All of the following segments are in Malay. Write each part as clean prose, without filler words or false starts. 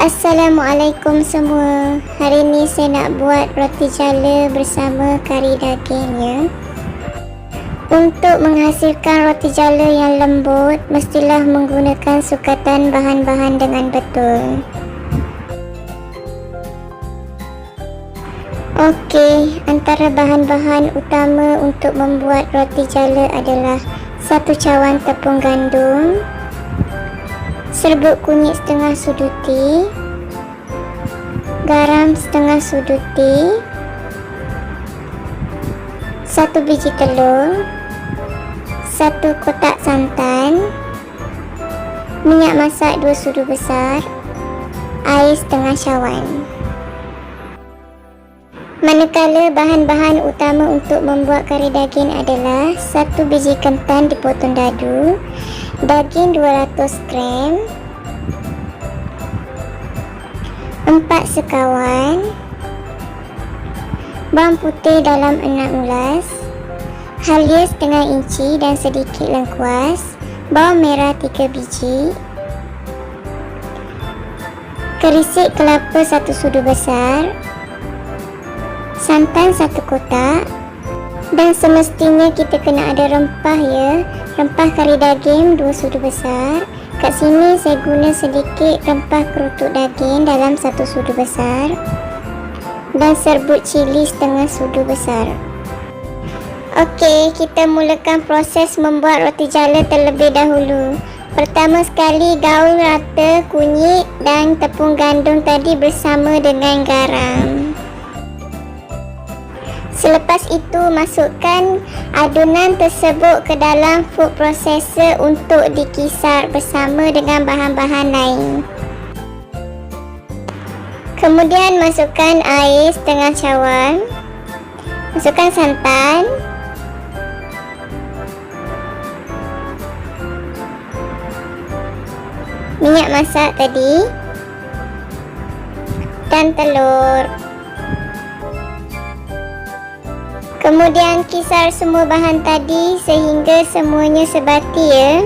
Assalamualaikum semua. Hari ni saya nak buat roti jala bersama kari daging ya. Untuk menghasilkan roti jala yang lembut, mestilah menggunakan sukatan bahan-bahan dengan betul. Okey, antara bahan-bahan utama untuk membuat roti jala adalah 1 cawan tepung gandum, serbuk kunyit setengah sudu teh, garam setengah sudu teh, 1 biji telur, 1 kotak santan, minyak masak 2 sudu besar, air setengah cawan. Manakala bahan-bahan utama untuk membuat kari daging adalah 1 biji kentan dipotong dadu, daging 200 gram, 4 sekawan, bawang putih dalam 6 ulas, halia setengah inci dan sedikit lengkuas, bawang merah 3 biji, kerisik kelapa 1 sudu besar, santan 1 kotak. Dan semestinya kita kena ada rempah ya. Rempah kari daging 2 sudu besar. Kat sini saya guna sedikit rempah kerutuk daging dalam 1 sudu besar, dan serbuk cili setengah sudu besar. Okey, kita mulakan proses membuat roti jala terlebih dahulu. Pertama sekali gaul rata kunyit dan tepung gandum tadi bersama dengan garam. Selepas itu masukkan adunan tersebut ke dalam food processor untuk dikisar bersama dengan bahan-bahan lain. Kemudian masukkan air setengah cawan, masukkan santan, minyak masak tadi, dan telur. Kemudian kisar semua bahan tadi sehingga semuanya sebati ya.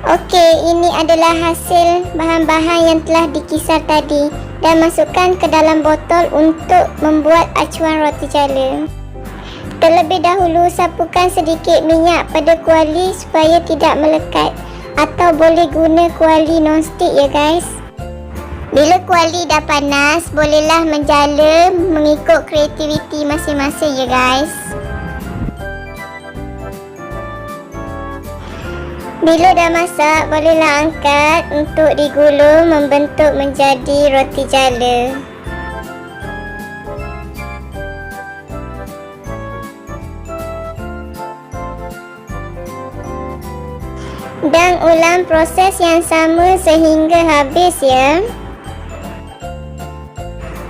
Okey, ini adalah hasil bahan-bahan yang telah dikisar tadi, dan masukkan ke dalam botol untuk membuat acuan roti jala. Terlebih dahulu sapukan sedikit minyak pada kuali supaya tidak melekat, atau boleh guna kuali non-stick ya guys. Bila kuali dah panas, bolehlah menjala mengikut kreativiti masing-masing ya guys. Bila dah masak, bolehlah angkat untuk digulung membentuk menjadi roti jala. Dan ulang proses yang sama sehingga habis ya.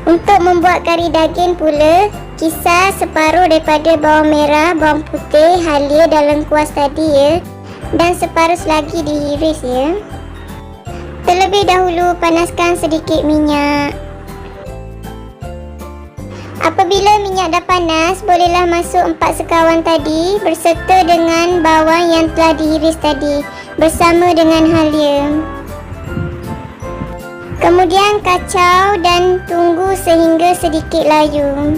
Untuk membuat kari daging pula, kisar separuh daripada bawang merah, bawang putih, halia dan lengkuas tadi ya, dan separuh lagi diiris ya. Terlebih dahulu panaskan sedikit minyak. Apabila minyak dah panas, bolehlah masuk 4 sekawan tadi berserta dengan bawang yang telah diiris tadi bersama dengan halia. Kemudian kacau dan tunggu sehingga sedikit layu.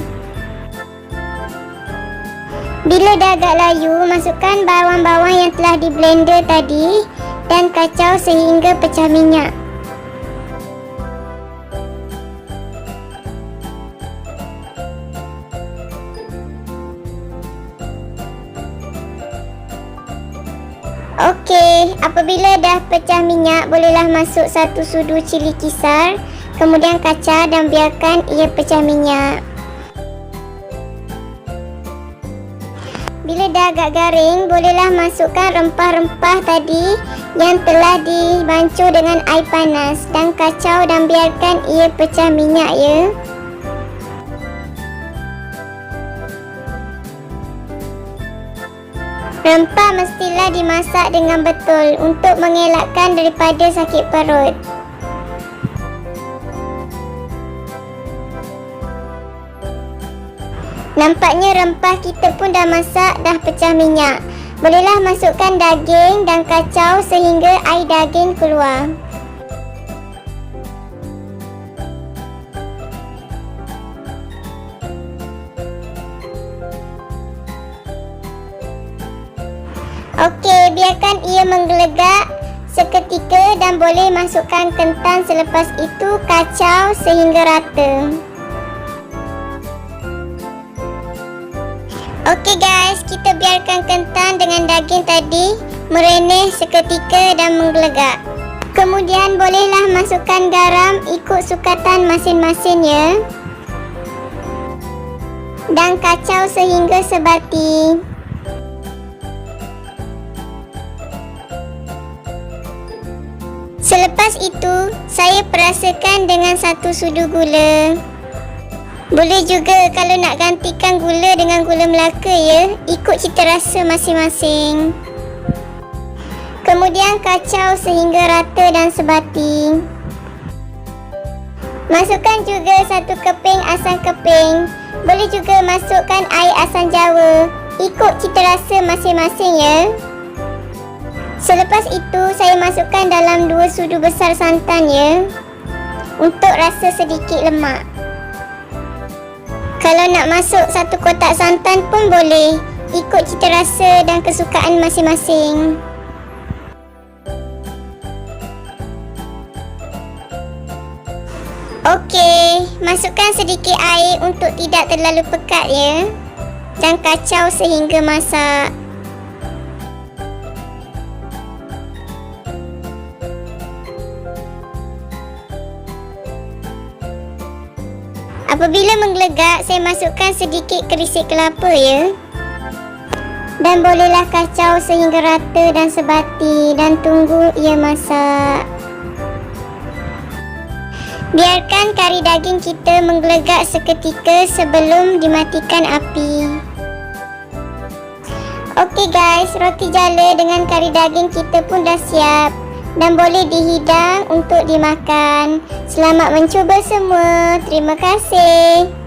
Bila dah agak layu, masukkan bawang-bawang yang telah di blender tadi dan kacau sehingga pecah minyak. Okey, apabila dah pecah minyak, bolehlah masuk 1 sudu cili kisar, kemudian kacau dan biarkan ia pecah minyak. Bila dah agak garing, bolehlah masukkan rempah-rempah tadi yang telah dibancuh dengan air panas dan kacau dan biarkan ia pecah minyak ya. Rempah mestilah dimasak dengan betul untuk mengelakkan daripada sakit perut. Nampaknya rempah kita pun dah masak, dah pecah minyak. Bolehlah masukkan daging dan kacau sehingga air daging keluar. Okey, biarkan ia menggelegak seketika dan boleh masukkan ketan, selepas itu kacau sehingga rata. Okey guys, kita biarkan ketan dengan daging tadi merenih seketika dan menggelegak. Kemudian bolehlah masukkan garam ikut sukatan masing-masing ya. Dan kacau sehingga sebati. Selepas itu, saya perasakan dengan 1 sudu gula. Boleh juga kalau nak gantikan gula dengan gula Melaka ya, ikut cita rasa masing-masing. Kemudian kacau sehingga rata dan sebati. Masukkan juga 1 keping asam keping. Boleh juga masukkan air asam jawa, ikut cita rasa masing-masing ya. Selepas itu, saya masukkan dalam 2 sudu besar santan ya, untuk rasa sedikit lemak. Kalau nak masuk 1 kotak santan pun boleh, ikut cita rasa dan kesukaan masing-masing. Okey, masukkan sedikit air untuk tidak terlalu pekat ya, dan kacau sehingga masak. Apabila menggelegak, saya masukkan sedikit kerisik kelapa ya. Dan bolehlah kacau sehingga rata dan sebati dan tunggu ia masak. Biarkan kari daging kita menggelegak seketika sebelum dimatikan api. Okey guys, roti jala dengan kari daging kita pun dah siap dan boleh dihidang untuk dimakan. Selamat mencuba semua. Terima kasih.